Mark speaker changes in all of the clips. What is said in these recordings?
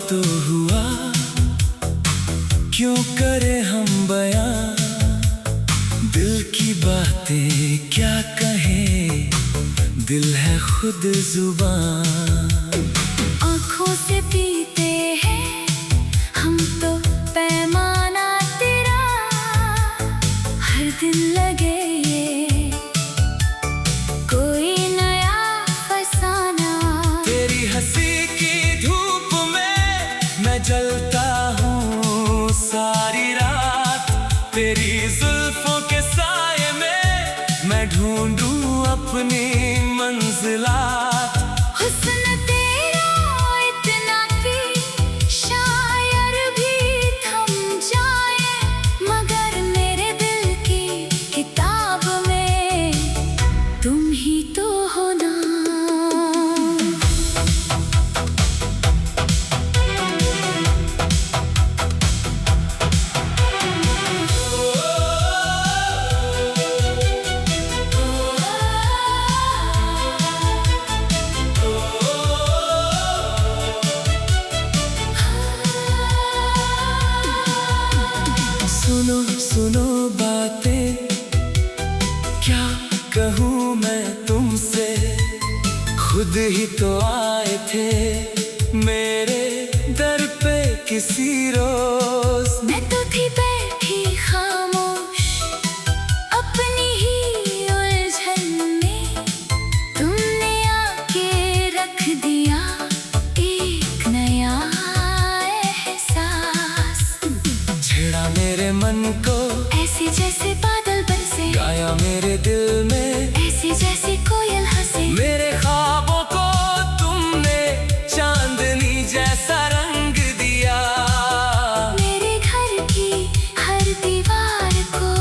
Speaker 1: तो हुआ, क्यों करे हम बयां, दिल की बातें क्या कहें, दिल है खुद जुबान।
Speaker 2: आँखों से पीते हैं हम तो पैमाना तेरा, हर दिन लगे ये कोई नया फसाना।
Speaker 1: तेरी हंसी की धूप में मैं जलता हूँ सारी रात, तेरी जुल्फों के साये में मैं ढूंढूं अपनी मंजिलात।
Speaker 2: हुस्न तेरा इतना कि शायर भी थम जाए, मगर मेरे दिल की किताब में तुम ही तो हो ना।
Speaker 1: सुनो सुनो बातें, क्या कहूँ मैं तुमसे, खुद ही तो आए थे मेरे दर पे किसी रोज।
Speaker 2: मैं तो थी बैठी खामोश अपनी ही उलझन में, तुमने आके रख दिया एक नया एहसास।
Speaker 1: छेड़ा मेरे मन को
Speaker 2: ऐसे जैसे बादल बरसे,
Speaker 1: गाया मेरे दिल में
Speaker 2: ऐसे जैसे कोयल हंसे।
Speaker 1: मेरे ख्वाबों को तुमने चांदनी जैसा रंग दिया,
Speaker 2: मेरे घर की हर दीवार को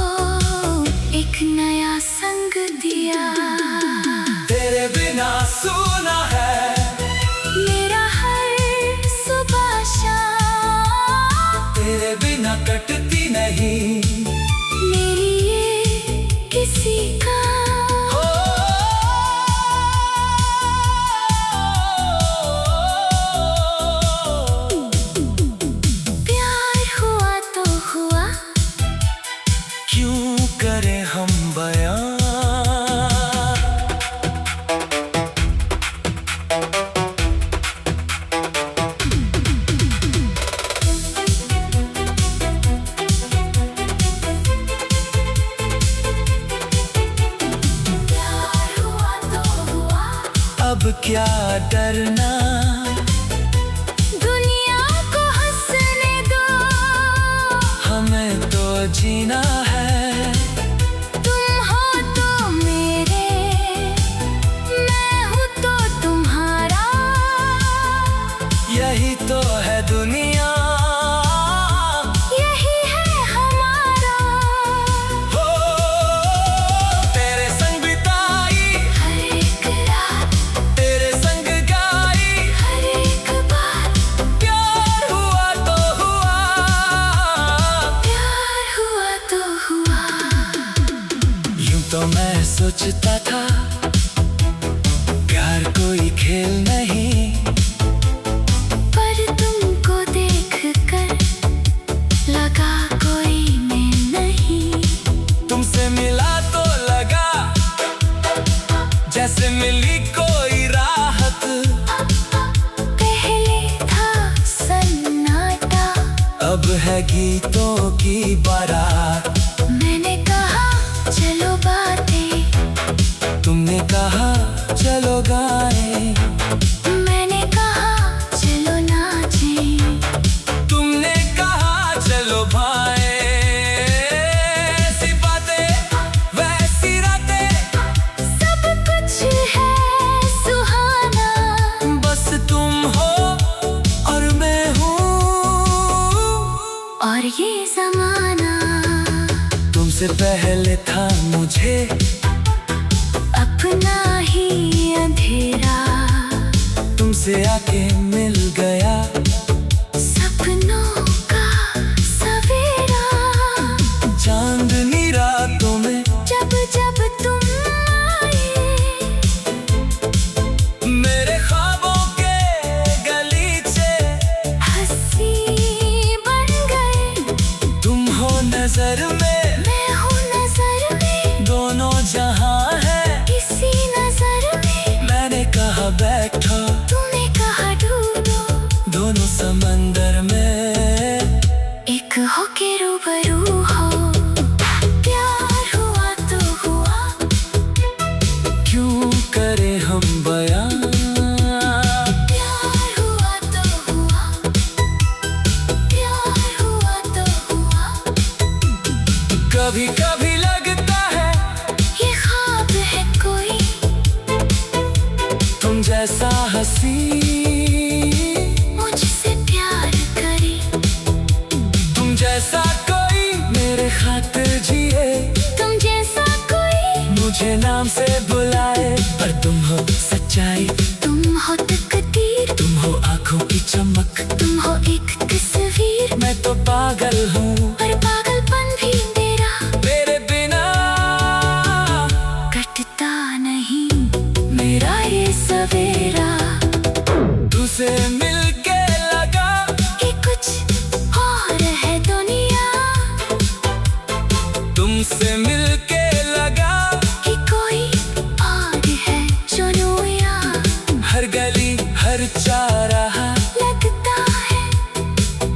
Speaker 2: एक नया संग दिया।
Speaker 1: तेरे बिना सुना है
Speaker 2: मेरा हर सुबह शाम,
Speaker 1: तेरे बिना कटती नहीं
Speaker 2: मेरी ये किसी का। प्यार हुआ तो हुआ,
Speaker 1: क्यों करे हम बयां,
Speaker 2: प्यार हुआ तो हुआ,
Speaker 1: अब क्या डरना,
Speaker 2: दुनिया को हंसने दो,
Speaker 1: हमें तो जीना है।
Speaker 2: तुम हो तो मेरे, मैं हूँ तो तुम्हारा,
Speaker 1: यही तो है दुनिया,
Speaker 2: यही है हमारा।
Speaker 1: हो तेरे संग बिताई
Speaker 2: हर एक रात,
Speaker 1: तेरे संग गाई,
Speaker 2: हर एक बात,
Speaker 1: प्यार हुआ तो हुआ,
Speaker 2: प्यार हुआ तो हुआ।
Speaker 1: यूं तो मैं सोचता था प्यार कोई खेल नहीं,
Speaker 2: पर तुमको देखकर लगा कोई मैं नहीं।
Speaker 1: तुमसे मिला तो लगा जैसे मिली कोई राहत,
Speaker 2: पहले था सन्नाटा,
Speaker 1: अब है गीतों की बारात।
Speaker 2: मैंने कहा चलो बातें,
Speaker 1: तुमने कहा चलो गाएं,
Speaker 2: मैंने कहा चलो नाचें।
Speaker 1: तुमने कहा चलो भाएं, ऐसी बातें वैसी रातें,
Speaker 2: सब कुछ है सुहाना,
Speaker 1: बस तुम हो और मैं हूँ,
Speaker 2: और ये जमाना।
Speaker 1: तुमसे पहले था मुझे
Speaker 2: अपना ही अंधेरा,
Speaker 1: तुमसे आके मिल गया
Speaker 2: सपनों का सवेरा।
Speaker 1: चांदनी रातों में
Speaker 2: जब जब तुम आए,
Speaker 1: मेरे ख्वाबों के गलीचे तुम जैसा हंसी
Speaker 2: मुझसे प्यार करे,
Speaker 1: तुम जैसा कोई मेरे खातिर जिए,
Speaker 2: तुम जैसा कोई
Speaker 1: मुझे नाम से बुलाए। पर तुम हो सच्चाई,
Speaker 2: तुम हो तकदीर,
Speaker 1: तुम हो आंखों की चमक,
Speaker 2: तुम हो एक तस्वीर।
Speaker 1: मैं तो पागल हूँ
Speaker 2: पर पागलपन भी मेरा
Speaker 1: मेरे बिना
Speaker 2: कटता नहीं मेरा ये सवेरा।
Speaker 1: तुझसे मिलके लगा
Speaker 2: कि कुछ और है दुनिया,
Speaker 1: तुमसे मिलके लगा
Speaker 2: कि कोई और है जुनूया।
Speaker 1: हर गली हर चौराहा
Speaker 2: लगता है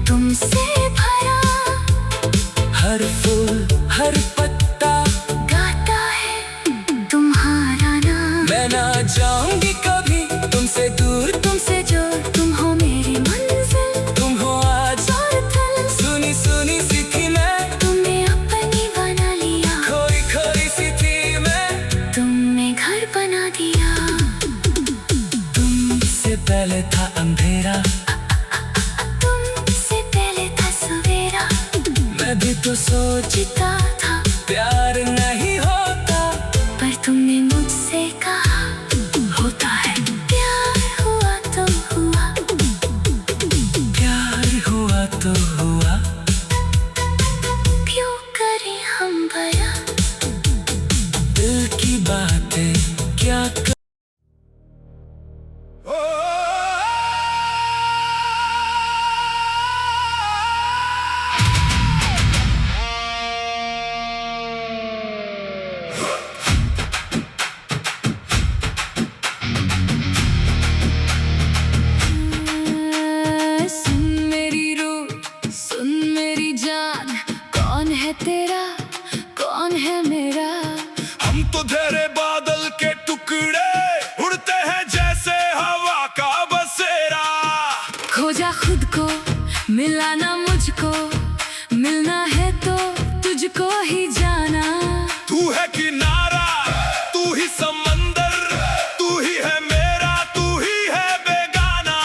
Speaker 2: तुमसे भरा,
Speaker 1: हर फूल हर पत्ता
Speaker 2: गाता है तुम्हारा नाम।
Speaker 1: मैं ना जाऊंगी कभी तुमसे दूर,
Speaker 2: तुमसे जो तुम हो मेरी मंजिल
Speaker 1: तुम हो आज
Speaker 2: और थल।
Speaker 1: सुनी सुनी सी थी मैं,
Speaker 2: तुमने अपनी बना लिया,
Speaker 1: खोई खोई सी थी मैं,
Speaker 2: तुमने घर बना दिया।
Speaker 1: तुमसे पहले था अंधेरा,
Speaker 2: तुमसे पहले था सवेरा।
Speaker 1: मैं भी तो सोचता
Speaker 2: था
Speaker 1: प्यार नहीं होता,
Speaker 2: पर तुमने मुझसे कहा होता है। प्यार हुआ तो हुआ,
Speaker 1: प्यार हुआ तो हुआ।
Speaker 2: क्यों करें हम बयां
Speaker 1: दिल की बातें क्या
Speaker 2: सुन मेरी रूह, सुन मेरी जान, कौन है तेरा कौन है मेरा।
Speaker 3: हम तो धरे बादल के टुकड़े, उड़ते हैं जैसे हवा का बसेरा।
Speaker 2: खोजा खुद को मिला ना मुझको, मिलना है तो तुझको ही जाना।
Speaker 3: तू है किनारा, तू ही समंदर, तू ही है मेरा, तू ही है बेगाना।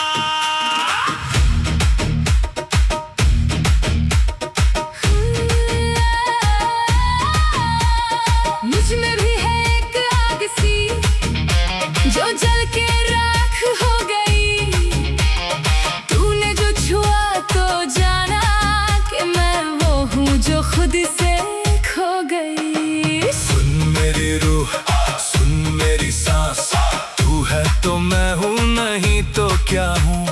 Speaker 2: मुझ में भी है एक आग सी जो जल के राख हो गई। तूने जो छुआ तो जाना कि मैं वो हूँ जो खुद से खो गई।
Speaker 3: सुन मेरी रूह, सुन मेरी सांस, तू है तो मैं हूँ, नहीं तो क्या हूँ।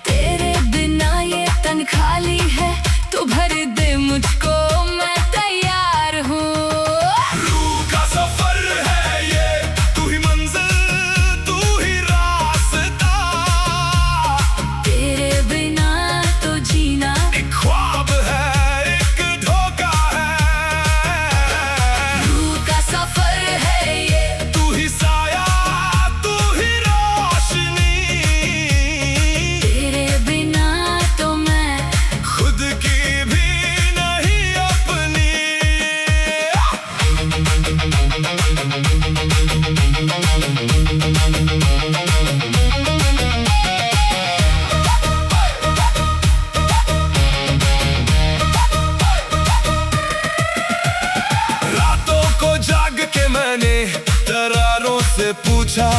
Speaker 2: तेरे बिना ये तन खाली है, तू भर दे मुझको, मैं तैयार हूँ।
Speaker 3: रूह का सफर है ये, तू ही मंजिल, तू ही रास्ता।
Speaker 2: तेरे बिना तो जीना
Speaker 3: एक ख्वाब है, एक धोखा है।
Speaker 2: रूह का सफर है ये,
Speaker 3: तू ही साया, तू ही रोशनी।
Speaker 2: तेरे बिना तो मैं
Speaker 3: खुद की भी नहीं अपनी। रातों को जाग के मैंने दरारों से पूछा,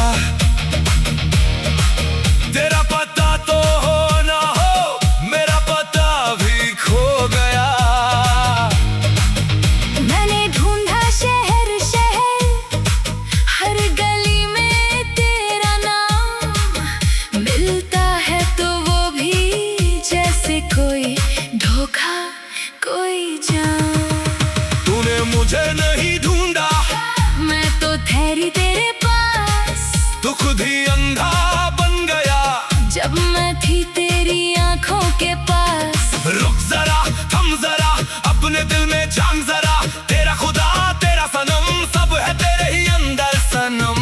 Speaker 3: तेरा पता तो हो ना हो, मेरा पता भी खो गया।
Speaker 2: मैंने ढूंढा शहर शहर, हर गली में तेरा नाम। मिलता है तो वो भी जैसे कोई धोखा कोई जान।
Speaker 3: तूने मुझे नहीं ढूंढा,
Speaker 2: मैं तो ठहरी तेरे पास,
Speaker 3: तू खुद ही अंधा बन गया।
Speaker 2: जब मैं थी तेरी आंखों के पास।
Speaker 3: रुक जरा, थम जरा, अपने दिल में झांक जरा। तेरा खुदा, तेरा सनम, सब है तेरे ही अंदर सनम।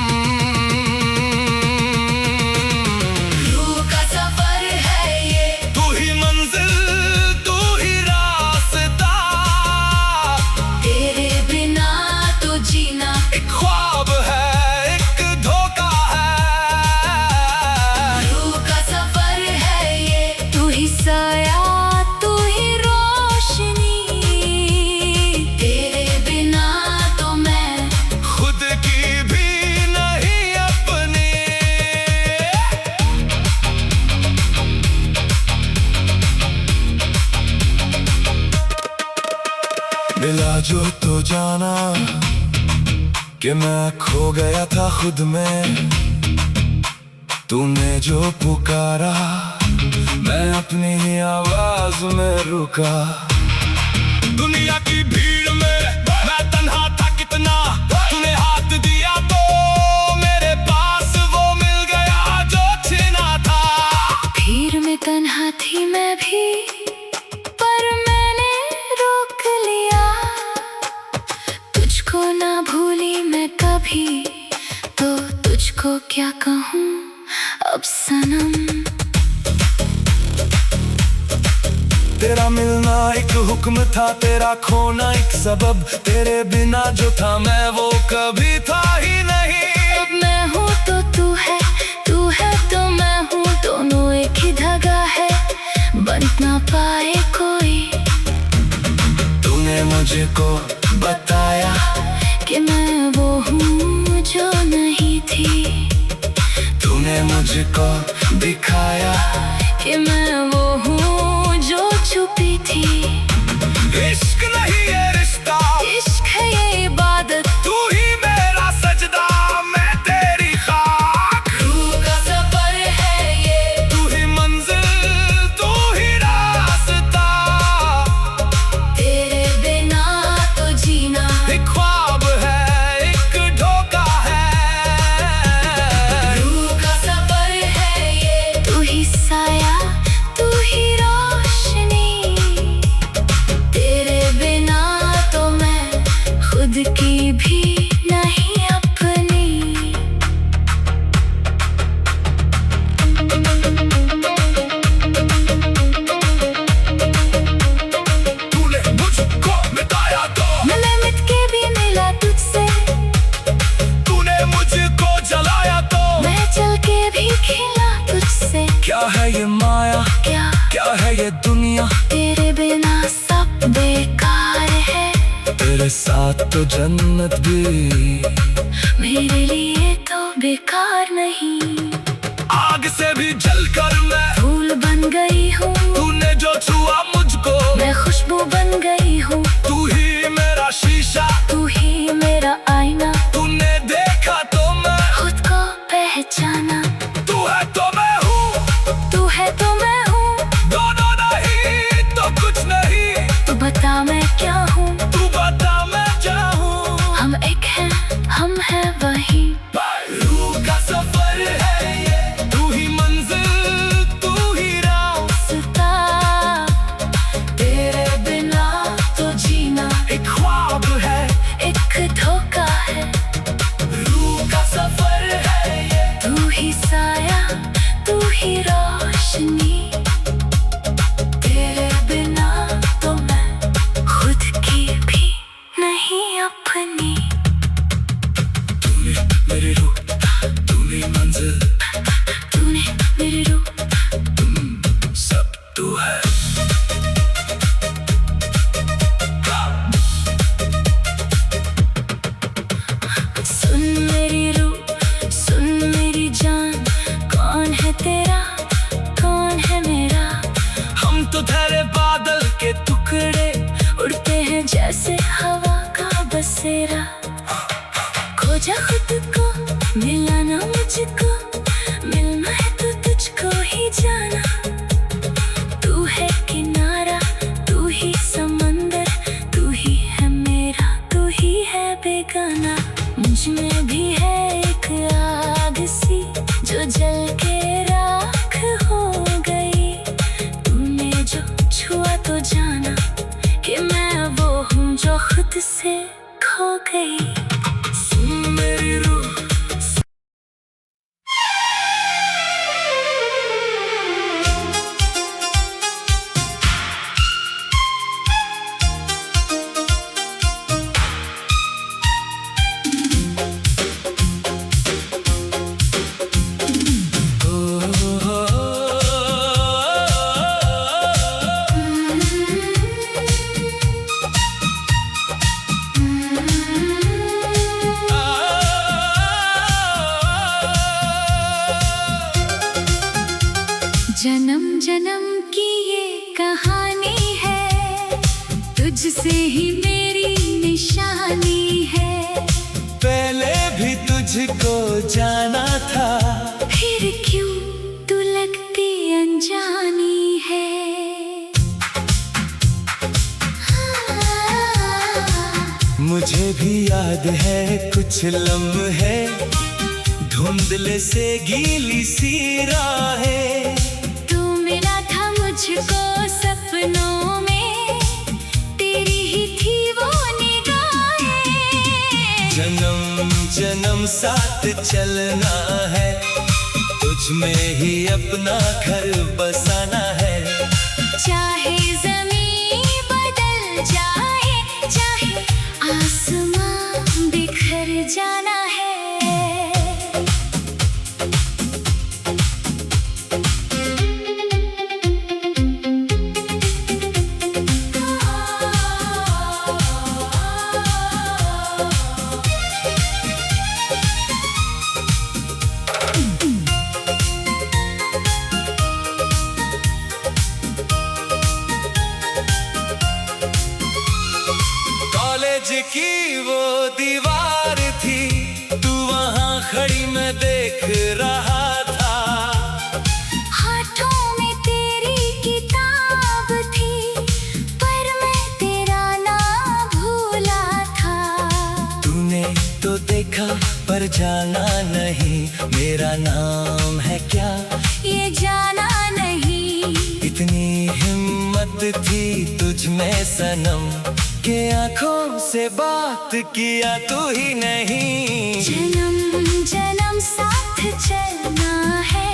Speaker 2: रूह का सफर है ये,
Speaker 3: तू ही मंजिल, तू ही रास्ता।
Speaker 2: तेरे बिना तो जीना
Speaker 3: एक ख्वाब है, एक धोखा है। जो तो जाना कि मैं खो गया था खुद में। तूने जो पुकारा मैं अपनी ही आवाज में रुका। दुनिया की भीड़ में मैं तन्हा था कितना, तूने हाथ दिया तो मेरे पास वो मिल गया जो छिना था।
Speaker 2: भीड़ में तन्हा थी मैं भी, पर मैंने रोक लिया। तुझको ना भूली मैं कभी, तो तुझको क्या कहूँ अब सनम।
Speaker 3: तेरा मिलना एक हुक्म था, तेरा खोना एक सबब। तेरे बिना जो था मैं वो कभी था ही नहीं।
Speaker 2: अब मैं हूँ तो तू है तो मैं हूँ, दोनों एक ही धागा है, बंध ना पाए कोई।
Speaker 3: तूने मुझको बताया
Speaker 2: कि मैं वो हूँ जो नहीं थी।
Speaker 3: तूने मुझको दिखाया
Speaker 2: कि मैं वो हूँ जो छुपी थी।
Speaker 3: इश्क नहीं ये रिश्ता,
Speaker 2: इश्क है ये इबादत।
Speaker 3: तू ही मेरा सजदा, मैं तेरी खाक।
Speaker 2: रूह का सफर है ये,
Speaker 3: तू ही मंजिल, तू ही रास्ता।
Speaker 2: तेरे बिना तो जीना
Speaker 3: एक ख्वाब है, एक धोखा है।
Speaker 2: रूह का सफर है ये, तू ही साया तू ही रोशनी। तेरे बिना तो मैं खुद की भी नहीं अपनी।
Speaker 3: तूने मुझको मिटाया तो
Speaker 2: मैं मिट के भी मिला तुझसे,
Speaker 3: तूने मुझको जलाया तो
Speaker 2: मैं चल के भी खिला तुझसे।
Speaker 3: क्या है ये माया, क्या है ये दुनिया।
Speaker 2: तेरे बिना सब बेकार है,
Speaker 3: तेरे साथ तो जन्नत भी
Speaker 2: मेरे लिए तो बेकार नहीं।
Speaker 3: आग से भी जलकर मैं
Speaker 2: फूल बन गई हूँ,
Speaker 3: तूने जो छुआ मुझको
Speaker 2: मैं खुशबू बन गई हूँ।
Speaker 3: तू ही मेरा शीशा,
Speaker 2: तू ही मेरा आईना,
Speaker 3: तूने देखा तो मैं
Speaker 2: खुद को पहचाना।
Speaker 3: तू है तो मैं हूँ,
Speaker 2: तू है तो मैं हूँ,
Speaker 3: दोनों नहीं तो कुछ नहीं।
Speaker 2: तू बता मैं क्या हूँ,
Speaker 3: तू बता मैं चाहूँ।
Speaker 2: हम एक हैं, हम हैं वही।
Speaker 3: रूह का सफर है ये, तू ही मंजिल, तू ही रास्ता।
Speaker 2: तेरे बिना तो जीना
Speaker 3: एक ख्वाब है,
Speaker 2: एक धोखा है।
Speaker 3: रूह का सफर है ये।
Speaker 2: तू ही साया तू ही रोशनी। तेरे बिना तो मैं खुद की भी नहीं अपनी।
Speaker 3: तूने मेरी रूह, तूने मंजिल,
Speaker 2: तूने मेरी रूह,
Speaker 3: सब तू है।
Speaker 2: सुन मेरी रूह, सुन मेरी जान, कौन है तेरा, कौन है मेरा।
Speaker 3: हम तो ठहरे बादल के टुकड़े,
Speaker 2: उड़ते हैं जैसे हवा का बसेरा। खोजा खुद को, मिला ना मुझको, मिलना है तो तुझको ही जाना। तू है किनारा, तू ही समंदर, तू ही है मेरा, तू ही है बेगाना। मुझ में भी है एक आग सी, जो जल के राख हो गई। तूने जो छुआ तो जाना कि मैं वो हूँ जो खुद से खो गई।
Speaker 3: सुन मेरी रूह,
Speaker 2: जन्म जन्म की ये कहानी है, तुझसे ही मेरी जानी है।
Speaker 3: पहले भी तुझको जाना था,
Speaker 2: फिर क्यों तू लगती अनजानी है।
Speaker 3: मुझे भी याद है कुछ लम्हे, धुंधले से गीली सी राहें।
Speaker 2: तू मिला था मुझको सपनों में, तेरी ही थी वो निगाहें।
Speaker 3: जन्म जन्म साथ चलना है, तुझ में ही अपना घर बसाना है।
Speaker 2: चाहे ज़मीं बदल जाए, चाहे आसमां बिखर जाना है।
Speaker 3: कॉलेज की वो दीवार थी, तू वहाँ खड़ी मैं देख रहा था।
Speaker 2: हाथों में तेरी किताब थी, पर मैं तेरा नाम भूला था।
Speaker 3: तूने तो देखा पर जाना नहीं, मेरा नाम है क्या
Speaker 2: ये जाना नहीं।
Speaker 3: इतनी हिम्मत थी तुझ में सनम, के आंखों से बात किया तू ही नहीं।
Speaker 2: जन्म जन्म साथ चलना है,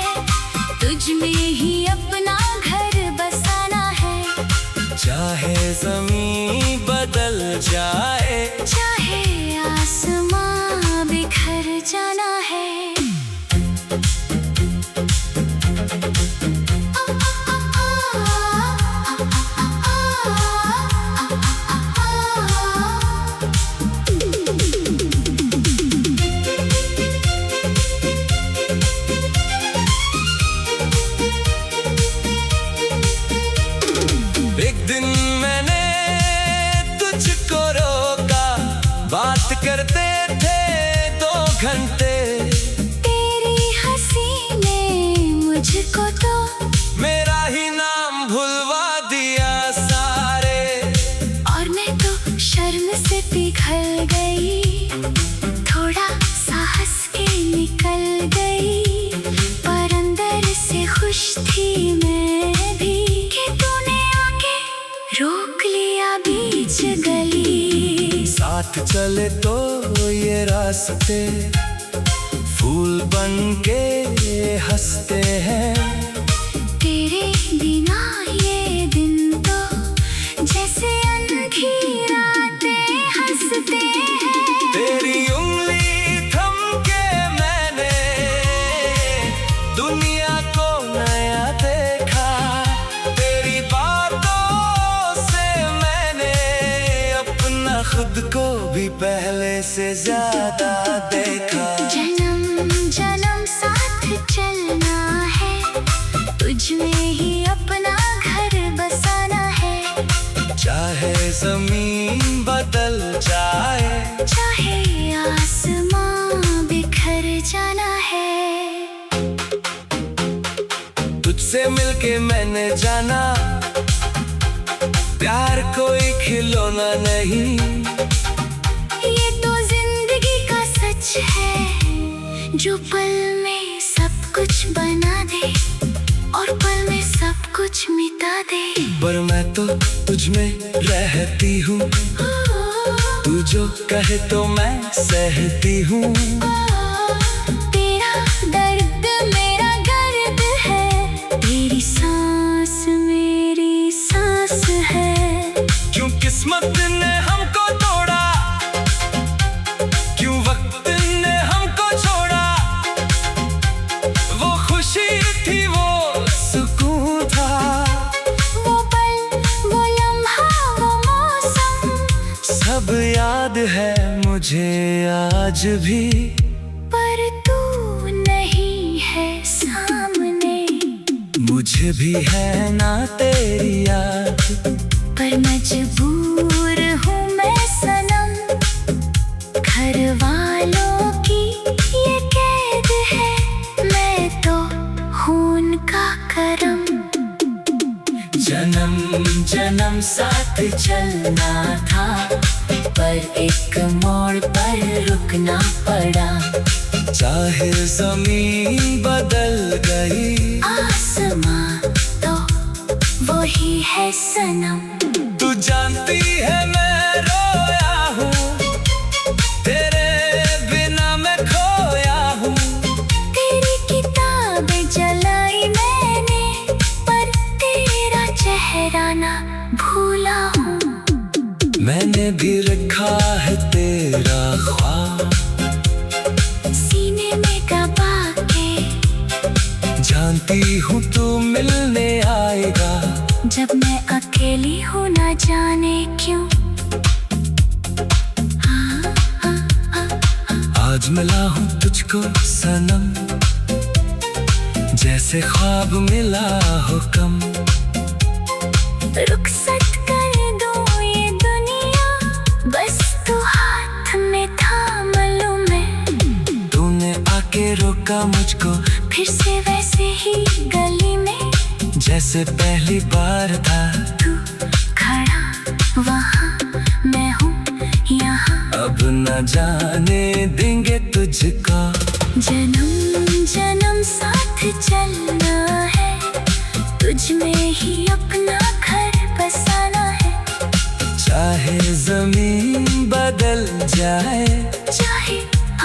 Speaker 2: तुझ में ही अपना घर बसाना है।
Speaker 3: चाहे ज़मीं बदल जाए,
Speaker 2: चाहे आसमां बिखर जाना है।
Speaker 3: एक दिन मैंने तुझको रोका, बात करते थे 2 घंटे।
Speaker 2: तेरी हंसी ने मुझको तो
Speaker 3: मेरा ही नाम भुलवा दिया सारे,
Speaker 2: और मैं तो शर्म से पिघल गई। थोड़ा सा हंस के निकल गई, पर अंदर से खुश थी मैं भी कि तूने आके रोक लिया बीच गली।
Speaker 3: साथ चले तो ये रास्ते फूल बन के हंसते हैं।
Speaker 2: तेरे बिना ये दिन तो जैसे अंधी रातें हंसते हैं।
Speaker 3: तेरी उंगली थम के मैंने दुनिया को नया देखा, तेरी बातों से मैंने अपना खुद को भी पहले से ज्यादा देखा।
Speaker 2: जन्म जन्म साथ चलना है, तुझ में ही अपना घर बसाना है।
Speaker 3: चाहे ज़मीन बदल जाए,
Speaker 2: चाहे आसमां बिखर जाना है।
Speaker 3: तुझसे मिलके मैंने जाना, प्यार कोई खिलौना नहीं।
Speaker 2: ये तो जिंदगी का सच है, जो पल में सब कुछ बना दे और पल में सब कुछ मिटा दे।
Speaker 3: पर मैं तो तुझ में रहती हूँ, तू जो कहे तो मैं सहती हूँ।
Speaker 2: तेरा दर्द मेरा गर्द है, तेरी सांस मेरी सांस है।
Speaker 3: क्यों किस्मत ने हमको तोड़ा, क्यों वक्त ने हमको छोड़ा। वो खुशी थी, वो सुकून था,
Speaker 2: वो पल वो लम्हा वो मौसम,
Speaker 3: सब याद है मुझे आज भी।
Speaker 2: पर तू नहीं है सामने,
Speaker 3: मुझे भी है ना तेरी याद,
Speaker 2: पर मजबूर हूँ मैं सनम। घर वालों की ये कैद है, मैं तो खून का करम।
Speaker 1: जन्म जन्म साथ चलना था, पर एक मोड़ पर रुकना पड़ा।
Speaker 3: चाहे जमीन बदल गई,
Speaker 2: आसमां तो वही है सनम।
Speaker 3: तू जानती है मैं रोया हूँ, तेरे बिना मैं खोया हूँ।
Speaker 2: तेरी किताबें जलाई मैंने, पर तेरा चेहरा ना भूला हूँ।
Speaker 3: मैंने भी रखा है तेरा ख्वाब
Speaker 2: सीने में दबा के,
Speaker 3: जानती हूँ तू मिलने आएगा।
Speaker 2: जब मैं अकेली हूँ ना जाने क्यों।
Speaker 3: आज मिला हूँ तुझको सनम, जैसे ख्वाब मिला हो कम।
Speaker 2: रुखसत कर दो ये दुनिया, बस तू हाथ में थाम लूं मैं।
Speaker 3: तूने आके रोका मुझको,
Speaker 2: फिर से वैसे ही गली में,
Speaker 3: जैसे पहली बार था।
Speaker 2: तू खड़ा वहाँ, मैं हूँ यहाँ।
Speaker 3: अब न जाने देंगे तुझको।
Speaker 2: जन्म जन्म साथ चलना है, तुझ में ही अपना घर बसाना है।
Speaker 3: चाहे जमीन बदल जाए,
Speaker 2: चाहे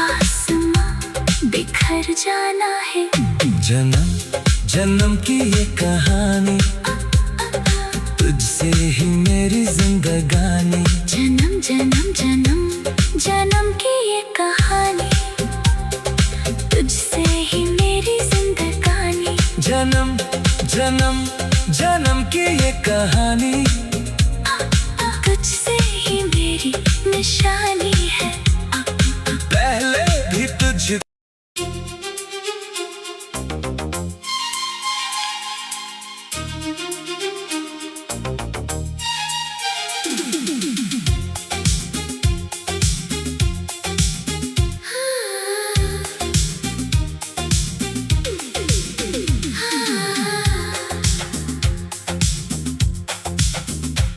Speaker 2: आसमां बिखर जाना है।
Speaker 3: जन्म जन्म की ये कहानी, तुझसे ही मेरी जिंदगानी।
Speaker 2: जन्म जन्म जन्म जन्म की ये कहानी, तुझसे ही मेरी जिंदगानी।
Speaker 3: जन्म जन्म जन्म की ये कहानी,
Speaker 2: तुझसे ही मेरी निशानी है।
Speaker 3: पहले भी तुझ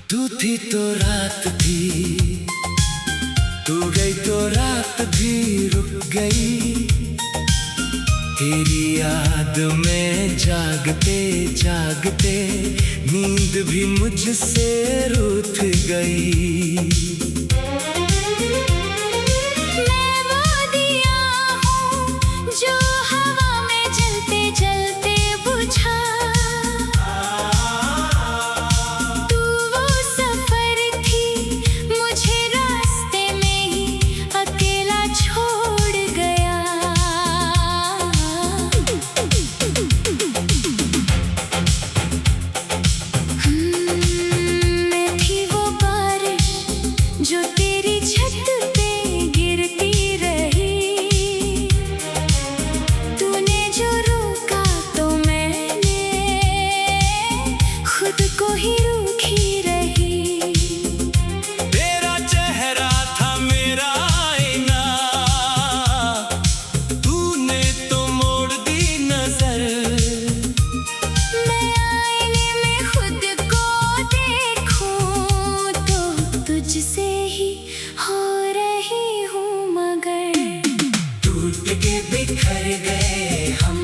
Speaker 3: तू थी तो रात थी, तू गई तो रात भी रुक गई। तेरी याद में जागते जागते नींद भी मुझसे रूठ गई।
Speaker 2: मैं वो दिया हूँ जो हवा में जलते जलते बुझा। तू वो सफर थी, मुझे रास्ते में ही अकेला छोड़ गया। मैं थी वो बारिश जो तेरी छत पे गिरती रही। तूने जो रोका तो मैंने खुद को ही रूठी रही।
Speaker 3: तेरा चेहरा था मेरा आईना, तूने तो मोड़ दी नजर।
Speaker 2: मैं आईने में खुद को देखूं तो तुझसे ही हो रही हूँ मगर।
Speaker 1: टूट के बिखर गए हम,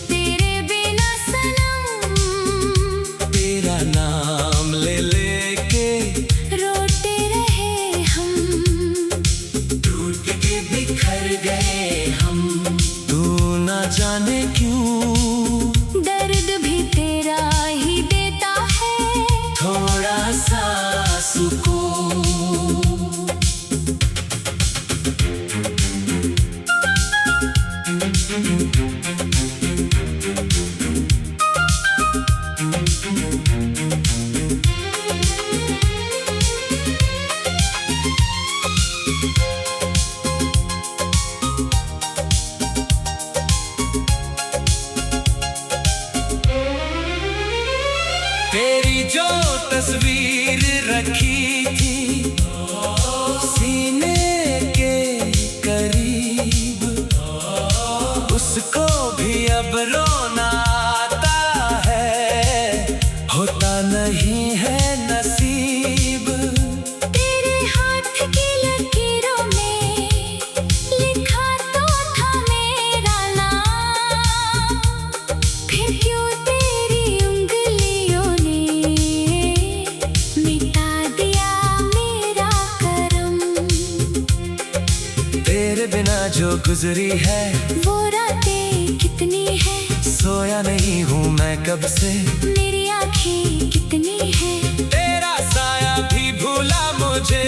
Speaker 2: तेरे बिना सनम,
Speaker 3: तेरा नाम ले लेके
Speaker 2: रोते रहे हम।
Speaker 1: टूट के बिखर गए हम।
Speaker 3: तू ना जाने क्यों
Speaker 2: दर्द भी तेरा ही देता है,
Speaker 1: थोड़ा सा सुकून।
Speaker 3: तेरी जो तस्वीर रखी थी सीने के जो गुजरी है
Speaker 2: वो रातें कितनी है,
Speaker 3: सोया नहीं हूँ मैं कब से,
Speaker 2: मेरी आँखें कितनी है,
Speaker 3: तेरा साया भी भूला मुझे,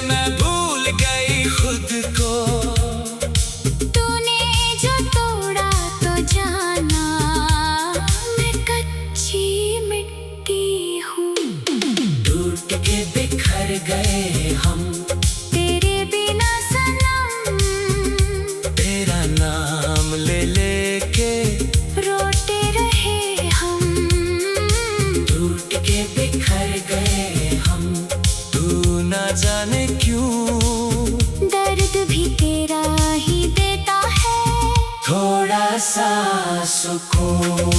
Speaker 3: मैं भूल गई खुद को।
Speaker 2: तूने जो तोड़ा तो जाना मैं कच्ची मिट्टी हूँ।
Speaker 3: टूट के बिखर गए हम,
Speaker 2: तेरे बिना सनम,
Speaker 3: तेरा नाम ले लेके
Speaker 2: रोते रहे हम।
Speaker 3: टूट के बिखर गए हम, तू ना जाने क्यों
Speaker 2: दर्द भी तेरा ही देता है,
Speaker 3: थोड़ा सा सुकून।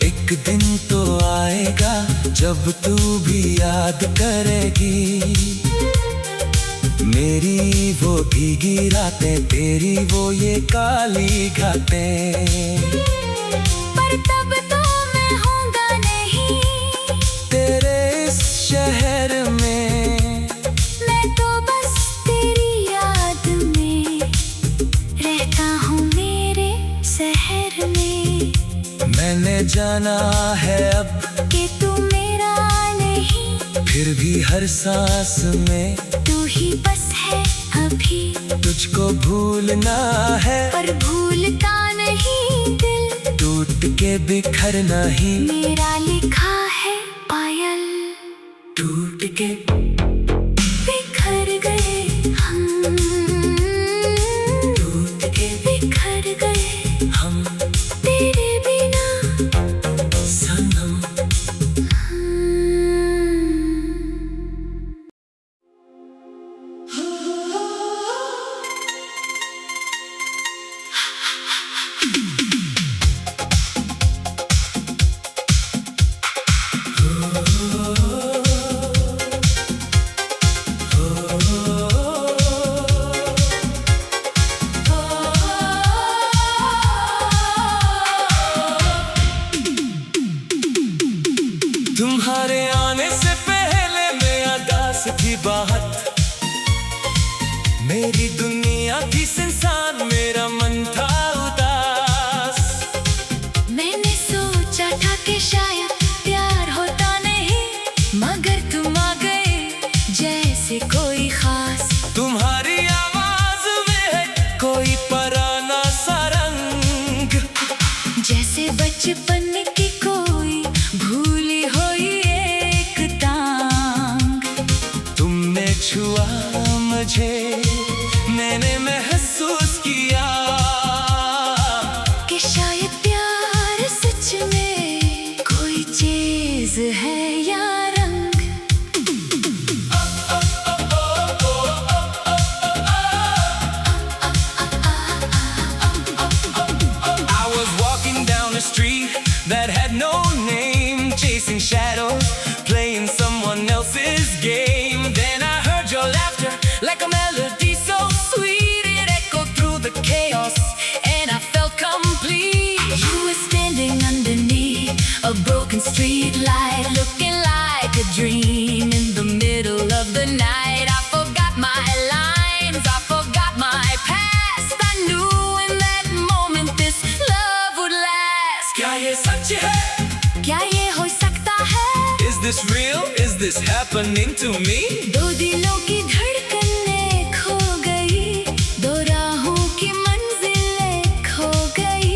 Speaker 3: एक दिन तो आएगा जब तू भी याद करेगी, मेरी वो भीगी रातें, तेरी वो ये काली घाटें।
Speaker 2: पर तब तो मैं होऊंगा नहीं
Speaker 3: तेरे इस शहर में,
Speaker 2: मैं तो बस तेरी याद में रहता हूँ मेरे शहर में।
Speaker 3: मैंने जाना है अब
Speaker 2: कि तू मेरा नहीं,
Speaker 3: फिर भी हर सांस में
Speaker 2: तू ही बस है अभी,
Speaker 3: तुझको भूलना है,
Speaker 2: पर भूलता नहीं दिल,
Speaker 3: टूट के बिखरना ही
Speaker 2: मेरा लिखा है पायल।
Speaker 3: टूट के
Speaker 2: बिखर गए हम,
Speaker 3: टूट के
Speaker 2: बिखर गए
Speaker 3: हम
Speaker 2: तेरे बिना
Speaker 3: सनम। तुम्हारे आने से पहले मैं दास थी बाहत, मेरी दुनिया थी सुनसान, मेरा मन था उदास।
Speaker 2: मैंने सोचा था कि शायद प्यार होता नहीं, मगर तुम आ गए जैसे कोई खास।
Speaker 3: तुम्हारी आवाज में है कोई पराना सा रंग,
Speaker 2: जैसे बचपन की कोई भूली हुई एक टांग।
Speaker 3: तुमने छुआ मुझे, मैंने महसूस किया
Speaker 2: कि शायद प्यार सच में कोई चीज है या रंग।
Speaker 3: I was walking down a street that had no name, chasing shadows, playing someone else's game. Then I heard your laughter like a melody so sweet, it echoed through the chaos and I felt complete.
Speaker 2: You were standing underneath a broken street light, looking like a dream in the middle of the night. I forgot my lines, I forgot my past. I knew in that moment this love would last.
Speaker 3: क्या ये सच है?
Speaker 2: क्या ये हो सकता है?
Speaker 3: Is this real? Is this happening to me?
Speaker 2: दो दिलों की धड़कनें खो गई, दो राहों की मंजिलें खो गई।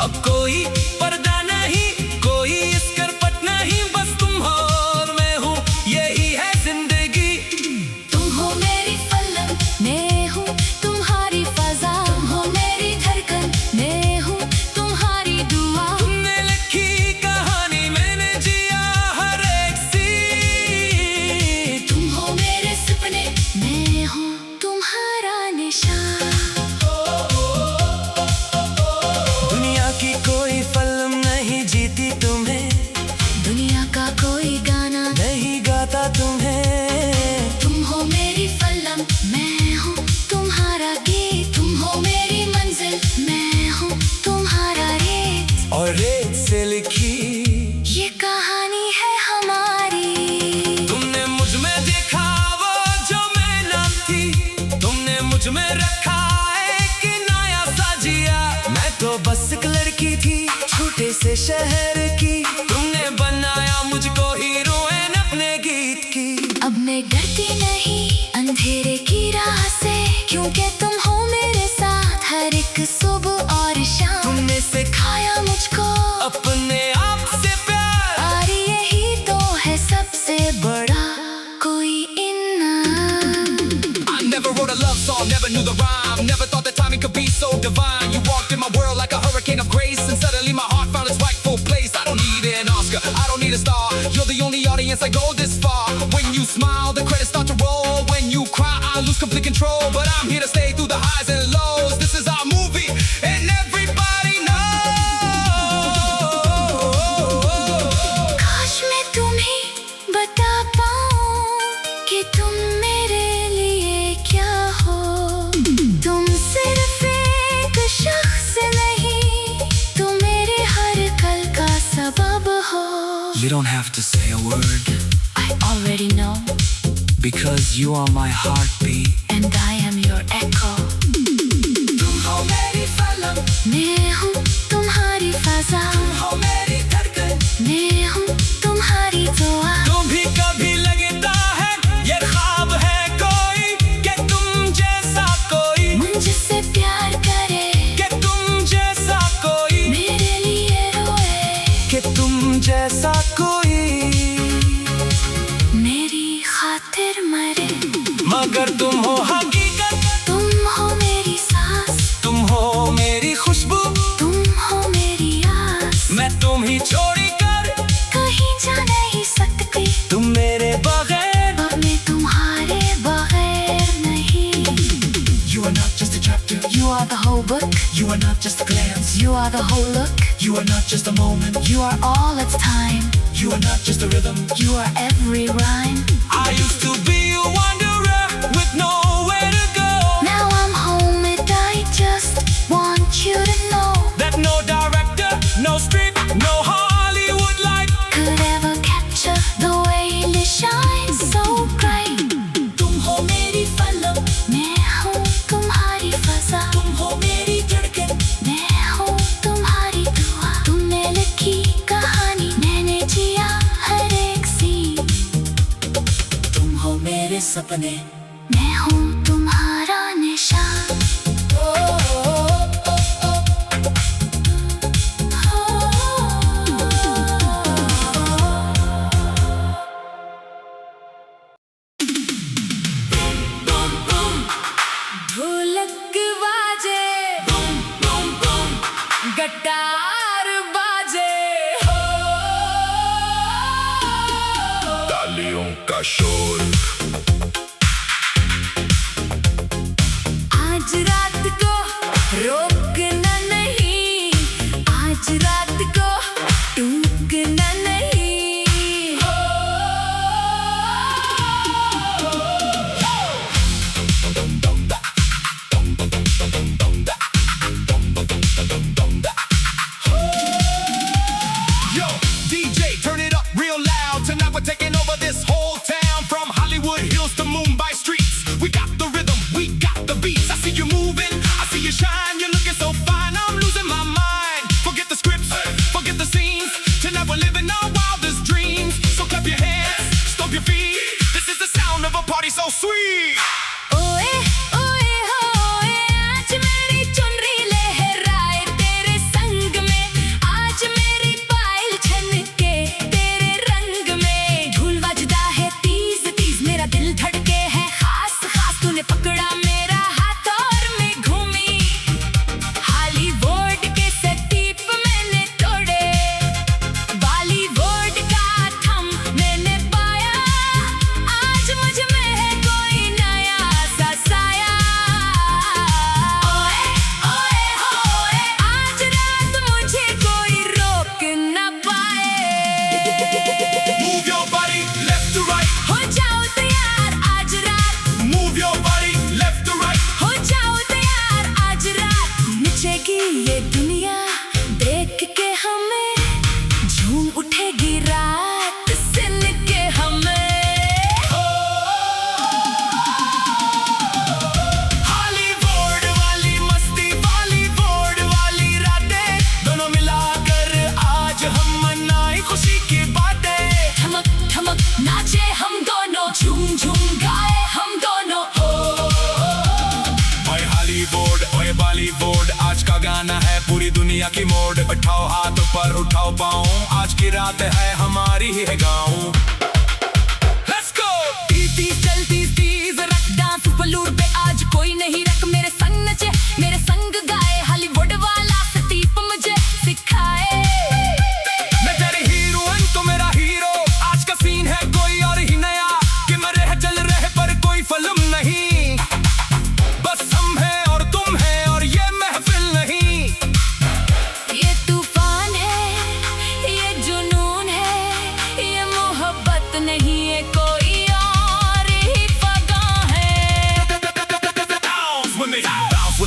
Speaker 3: अब कोई पर्दा नहीं, कोई इसकरपट नहीं, बस तुम हो और मैं हूँ, यही है जिंदगी।
Speaker 2: तुम हो मेरी पलक, मैं हूँ तुम्हारी फजा। तुम हो मेरी धड़कन, मैं हूँ तुम्हारी दुआ।
Speaker 3: तुमने लिखी कहानी, मैंने जिया हर एक सीन।
Speaker 2: तुम हो मेरे सपने,
Speaker 1: से शहर की, तुमने बनाया मुझको हीरोइन अपने गीत की।
Speaker 2: अब मैं डरती नहीं अंधेरे की राह से, क्योंकि तुम हो मेरे साथ हर एक सुबह और शाम।
Speaker 1: तुमने
Speaker 2: सिखाया मुझको
Speaker 1: अपने आप से प्यार,
Speaker 2: और यही तो है सबसे बड़ा कोई इनाम।
Speaker 3: I never wrote a love song, never knew the rhyme, never thought that timing could be so divine. You walked in my world like a hurricane of grace, and suddenly my heart found its rightful place. I don't need an Oscar, I don't need a star, you're the only audience I go this far. When you smile, the credits start to roll. When you cry, I lose complete control. But I'm here to stay through the highs and lows. This is our movie, and everybody knows.
Speaker 2: काश मैं तुम्हें बता पाऊं कि तुम मेरे लिए क्या हो। तुम सिर्फ एक शख्स नहीं, तुम मेरे हर कल का सबब हो।
Speaker 1: You don't have to say a word,
Speaker 2: I already know,
Speaker 1: because you are my heartbeat.
Speaker 2: and I am your echo.
Speaker 1: तुम हो मेरी फलक,
Speaker 2: मैं हूँ तुम्हारी फजा,
Speaker 1: हो मेरी धड़कन,
Speaker 2: मैं हूँ तुम्हारी दुआ।
Speaker 1: तुम भी कभी लगता है ये ख्वाब है कोई, कि तुम जैसा कोई,
Speaker 2: मुझसे प्यार करे,
Speaker 1: कि तुम जैसा कोई,
Speaker 2: मेरे लिए रोए,
Speaker 1: कि तुम जैसा कोई,
Speaker 2: मेरी खातिर मरे।
Speaker 1: मगर तुम हो हकीकत,
Speaker 2: तुम हो मेरी सांस,
Speaker 1: तुम हो मेरी खुशबू,
Speaker 2: तुम हो मेरी आस।
Speaker 1: मैं तुम ही छोड़ी कर
Speaker 2: कहीं जा नहीं सकती,
Speaker 1: तुम मेरे बगैर।
Speaker 2: अब मैं तुम्हारे बगैर नहीं।
Speaker 3: You are not just a chapter,
Speaker 2: You are the whole book,
Speaker 3: you are not just a glance,
Speaker 2: you are the whole look,
Speaker 3: you are not just a moment,
Speaker 2: you are all its time,
Speaker 3: you are not just a rhythm.
Speaker 2: you are every rhyme.
Speaker 1: I used to be a wanderer with nowhere to go,
Speaker 2: Now I'm home and I just want you to know,
Speaker 1: that no director, no script, no Hollywood light
Speaker 2: could ever capture the way you shine so bright.
Speaker 1: तुम हो मेरी फलक,
Speaker 2: मैं हूँ तुम्हारी फजा,
Speaker 1: तुम हो मेरी धड़कन,
Speaker 2: मैं हूँ तुम्हारी दुआ। तुमने लिखी कहानी, मैंने जिया हर एक सीन।
Speaker 1: तुम हो मेरे सपने,
Speaker 2: मैं हूँ तुम्हारा निशान। ढोलक बाजे, गिटार बाजे,
Speaker 3: तालियों का शोर,
Speaker 2: आज रात को रोकना नहीं, आज रात को टूकना नहीं।
Speaker 3: Yo, DJ, turn it up real loud. Tonight we're taking over this whole town, from Hollywood Hills to Mumbai streets. We got the rhythm, we got the beats. I see you moving, I see you shine. You're looking so fine, I'm losing my mind. Forget the scripts, forget the scenes. Tonight we're living our wildest dreams. So clap your hands, stomp your feet. This is the sound of a party so sweet.
Speaker 2: ओए ओए होए, आज मेरी चुनरी लहराए तेरे संग में, आज मेरी पायल छनके तेरे रंग में। ढोल बजदा है तीज तीज, मेरा दिल धड़के है खास खास। तूने पकड़ा मेरा हाथ और मैं घूमी, हॉलीवुड के सटीप मैंने तोड़े, बॉलीवुड
Speaker 3: बैठाओ हाथ पर उठाओ पाँव, आज की रात है हमारी है गाँव। Let's go!
Speaker 2: तीस चलती तीस रख डांस बलूर पे आज कोई नहीं रख मेरे संग नचे मेरे संग गाए हॉलीवुड वाला सतीप मुझे सिखाए।
Speaker 3: मैं तेरी हीरोइन तो मेरा हीरो, आज का सीन है कोई और ही नया, कि मरे है चल रहे पर कोई फिल्म नहीं, बस हम हैं और तुम हैं और ये महफिल नहीं।
Speaker 2: ये तूफान है ये जुनून है ये मोहब्बत नहीं है कोई और ही फगा है।
Speaker 3: Bounce when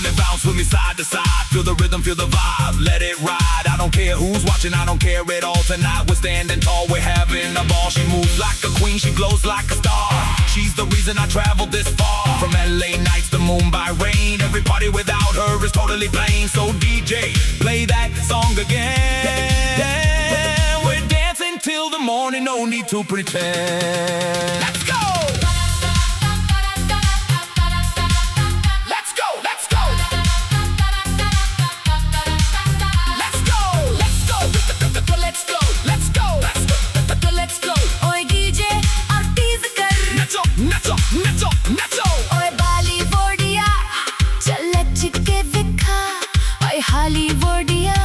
Speaker 3: they bounce with me side to side, feel the rhythm, feel the vibe, let it ride. I don't care who's watching, I don't care at all. Tonight we're standing tall, we're having a ball. She moves like a queen, she glows like a star. She's the reason I traveled this far, from LA nights to Mumbai rain. Every party without her is totally plain. So DJ, play that song again. We're dancing till the morning, no need to pretend. Let's go! Let's go! Let's go! Let's go! Let's go!
Speaker 2: Let's go let's go let's go ओए DJ और tease कर
Speaker 3: नचो नचो नचो नचो।
Speaker 2: ओए बॉलीवुडिया चल चिके दिखा ओए हॉलीवुडिया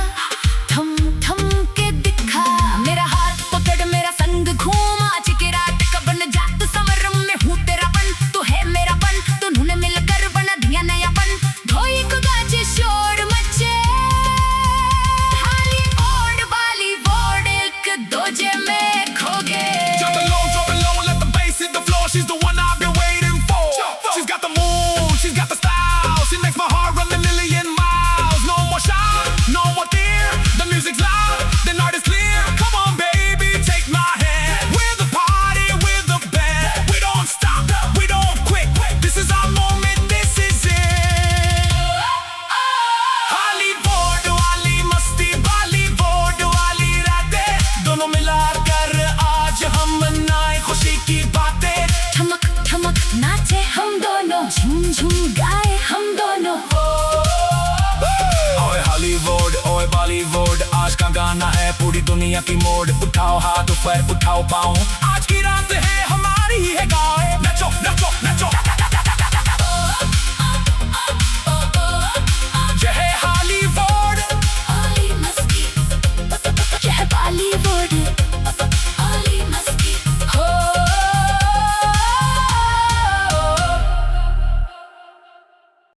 Speaker 2: थम थम के दिखा। मेरा हाथ पकड़ मेरा संग घूम आज की रात का बन जा तू समरम में हूँ तेरा पन तू है मेरा पन दोनों ने मिलकर बना दिया नयापन। धोई को गाचे शोर मचे हॉलीवुड बॉलीवुड एक दूजे में खो गए।
Speaker 3: Drop it low, let the bass hit the floor. She's the one I've been waiting for. She's got the moves, she's got the style. She makes my heart run a million miles. No more shout, no more fear. The music's loud, the night is clear. Come on, baby, take my hand. We're the party, we're the band. We don't stop, we don't quit. This is our moment, this is it. Hollywood वाली मस्ती, Bollywood वाली रातें, दोनों मिलाकर आज हम मनाए खुशी की बातें।
Speaker 2: ठमक ठमक नाचे हम दोनों झूम झूम गाए हम दोनों।
Speaker 3: ओए हॉलीवुड ओए बॉलीवुड, आज का गाना है पूरी दुनिया की मोड़। उठाओ हाथ ऊपर उठाओ पाँव, आज की रात